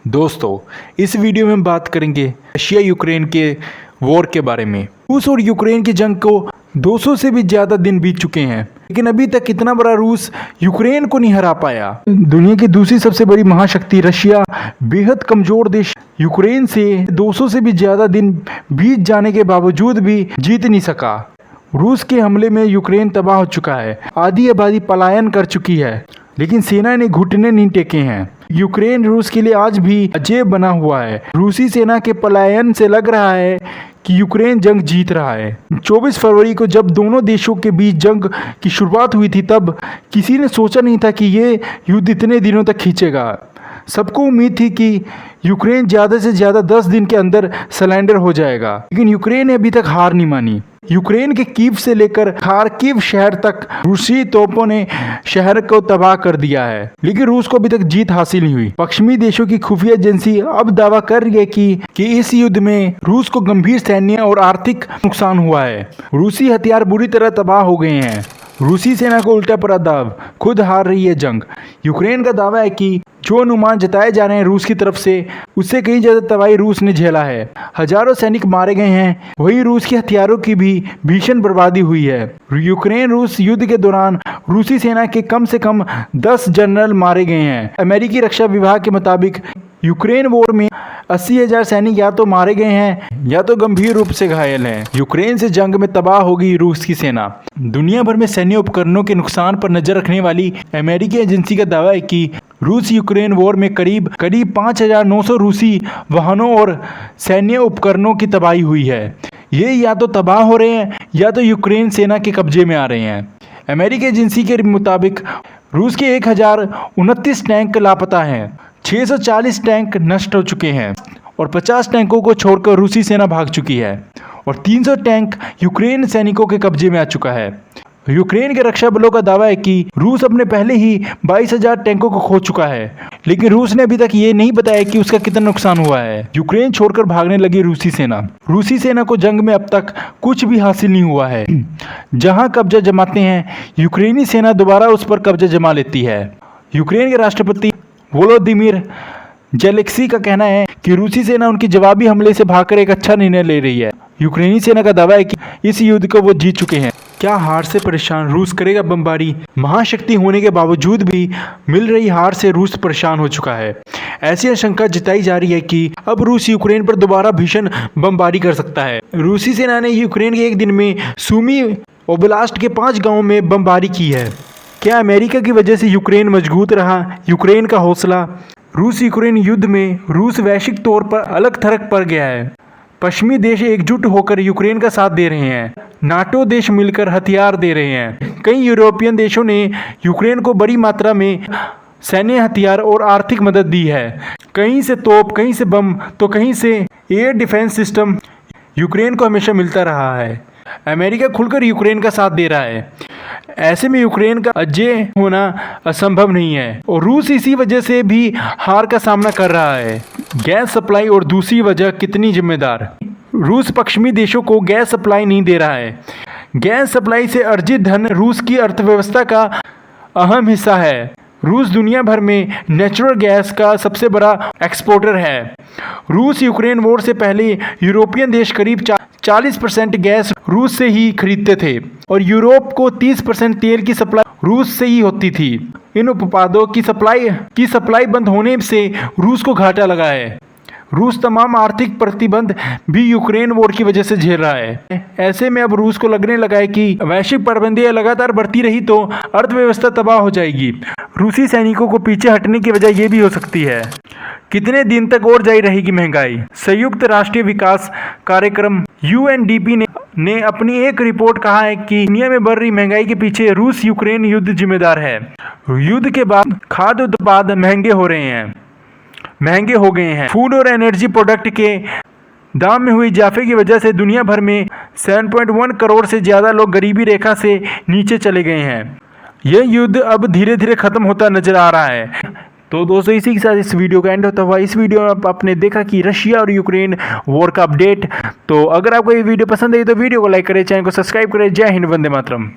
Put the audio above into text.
दोस्तों, इस वीडियो में हम बात करेंगे रशिया यूक्रेन के वॉर के बारे में। रूस और यूक्रेन की जंग को 200 से भी ज़्यादा दिन बीत चुके हैं, लेकिन अभी तक इतना बड़ा रूस यूक्रेन को नहीं हरा पाया। दुनिया की दूसरी सबसे बड़ी महाशक्ति रशिया बेहद कमज़ोर देश यूक्रेन से 200 से भी ज़्यादा दिन बीत जाने के बावजूद भी जीत नहीं सका। रूस के हमले में यूक्रेन तबाह हो चुका है, आधी आबादी पलायन कर चुकी है, लेकिन सेना ने घुटने नहीं टेके हैं। यूक्रेन रूस के लिए आज भी अजेब बना हुआ है। रूसी सेना के पलायन से लग रहा है कि यूक्रेन जंग जीत रहा है। 24 फरवरी को जब दोनों देशों के बीच जंग की शुरुआत हुई थी, तब किसी ने सोचा नहीं था कि ये युद्ध इतने दिनों तक खींचेगा। सबको उम्मीद थी कि यूक्रेन ज़्यादा से ज़्यादा 10 दिन के अंदर सरेंडर हो जाएगा, लेकिन यूक्रेन ने अभी तक हार नहीं मानी। यूक्रेन के कीव से लेकर खार्किव शहर तक रूसी तोपों ने शहर को तबाह कर दिया है, लेकिन रूस को अभी तक जीत हासिल नहीं हुई। पश्चिमी देशों की खुफिया एजेंसी अब दावा कर रही है कि इस युद्ध में रूस को गंभीर सैन्य और आर्थिक नुकसान हुआ है। रूसी हथियार बुरी तरह तबाह हो गए हैं। रूसी सेना को उल्टा पड़ा दाव, खुद हार रही है जंग। यूक्रेन का दावा है कि जो अनुमान जताए जा रहे हैं रूस की तरफ से, उससे कहीं ज़्यादा तबाही रूस ने झेला है। हजारों सैनिक मारे गए हैं, वहीं रूस के हथियारों की भी भीषण बर्बादी हुई है। यूक्रेन रूस युद्ध के दौरान रूसी सेना के कम से कम 10 जनरल मारे गए हैं। अमेरिकी रक्षा विभाग के मुताबिक यूक्रेन वॉर में 80,000 सैनिक या तो मारे गए हैं या तो गंभीर रूप से घायल हैं। यूक्रेन से जंग में तबाह हो गई रूस की सेना। दुनिया भर में सैन्य उपकरणों के नुकसान पर नजर रखने वाली अमेरिकी एजेंसी का दावा है कि रूस यूक्रेन वॉर में करीब 5,900 रूसी वाहनों और सैन्य उपकरणों की तबाही हुई है। ये या तो तबाह हो रहे हैं या तो यूक्रेन सेना के कब्जे में आ रहे हैं। अमेरिकी एजेंसी के मुताबिक रूस के 1029 टैंक लापता हैं, 640 टैंक नष्ट हो चुके हैं और 50 टैंकों को छोड़कर रूसी सेना भाग चुकी है और 300 टैंक यूक्रेन सैनिकों के कब्जे में आ चुका है। यूक्रेन के रक्षा बलों का दावा है कि रूस अपने पहले ही 22,000 टैंकों को खो चुका है, लेकिन रूस ने अभी तक ये नहीं बताया कि उसका कितना नुकसान हुआ है। यूक्रेन छोड़कर भागने लगी रूसी सेना को जंग में अब तक कुछ भी हासिल नहीं हुआ है। जहां कब्जा जमाते हैं, यूक्रेनी सेना दोबारा उस पर कब्जा जमा लेती है। यूक्रेन के राष्ट्रपति वोलोदिमीर जेलेंस्की का कहना है कि रूसी सेना उनकी जवाबी हमले से भागकर एक अच्छा निर्णय ले रही है। यूक्रेनी सेना का दावा है कि इस युद्ध को वो जीत चुके हैं। क्या हार से परेशान रूस करेगा बमबारी? महाशक्ति होने के बावजूद भी मिल रही हार से रूस परेशान हो चुका है। ऐसी आशंका जताई जा रही है कि अब रूस यूक्रेन पर दोबारा भीषण बमबारी कर सकता है। रूसी सेना ने यूक्रेन के एक दिन में सूमी ओब्लास्ट के 5 गाँवों में बमबारी की है। क्या अमेरिका की वजह से यूक्रेन मजबूत रहा? यूक्रेन का हौसला। रूस यूक्रेन युद्ध में रूस वैश्विक तौर पर अलग थलग पड़ गया है। पश्चिमी देश एकजुट होकर यूक्रेन का साथ दे रहे हैं। नाटो देश मिलकर हथियार दे रहे हैं। कई यूरोपियन देशों ने यूक्रेन को बड़ी मात्रा में सैन्य हथियार और आर्थिक मदद दी है। कहीं से तोप, कहीं से बम, तो कहीं से एयर डिफेंस सिस्टम यूक्रेन को हमेशा मिलता रहा है। अमेरिका खुलकर यूक्रेन का साथ दे रहा है। ऐसे में यूक्रेन का अजय होना असंभव नहीं है और रूस इसी वजह से भी हार का सामना कर रहा है। गैस सप्लाई और दूसरी वजह कितनी जिम्मेदार? रूस पश्चिमी देशों को गैस सप्लाई नहीं दे रहा है। गैस सप्लाई से अर्जित धन रूस की अर्थव्यवस्था का अहम हिस्सा है। रूस दुनिया भर में नेचुरल गैस का सबसे बड़ा एक्सपोर्टर है। रूस यूक्रेन वॉर से पहले यूरोपियन देश करीब 40% गैस रूस से ही खरीदते थे और यूरोप को 30% तेल की सप्लाई रूस से ही होती थी। इन उत्पादों की सप्लाई बंद होने से रूस को घाटा लगा है। रूस तमाम आर्थिक प्रतिबंध भी यूक्रेन वॉर की वजह से झेल रहा है। ऐसे में अब रूस को लगने लगा है कि वैश्विक पाबंदियां लगातार बढ़ती रही तो अर्थव्यवस्था तबाह हो जाएगी। रूसी सैनिकों को पीछे हटने की वजह यह भी हो सकती है। कितने दिन तक और जारी रहेगी महंगाई? संयुक्त राष्ट्रीय विकास कार्यक्रम UNDP ने अपनी एक रिपोर्ट कहा है कि दुनिया में बढ़ रही महंगाई के पीछे रूस यूक्रेन युद्ध जिम्मेदार है। युद्ध के बाद खाद्य उत्पाद महंगे हो गए हैं। फूड और एनर्जी प्रोडक्ट के दाम में हुई इजाफे की वजह से दुनिया भर में 7.1 करोड़ से ज़्यादा लोग गरीबी रेखा से नीचे चले गए हैं। यह युद्ध अब धीरे धीरे खत्म होता नजर आ रहा है। तो दोस्तों, इसी के साथ इस वीडियो का एंड होता हुआ। इस वीडियो में आपने देखा कि रशिया और यूक्रेन वॉर का अपडेट। तो अगर आपको ये वीडियो पसंद आई तो वीडियो को लाइक करें, चैनल को सब्सक्राइब करें। जय हिंद, वंदे मातरम।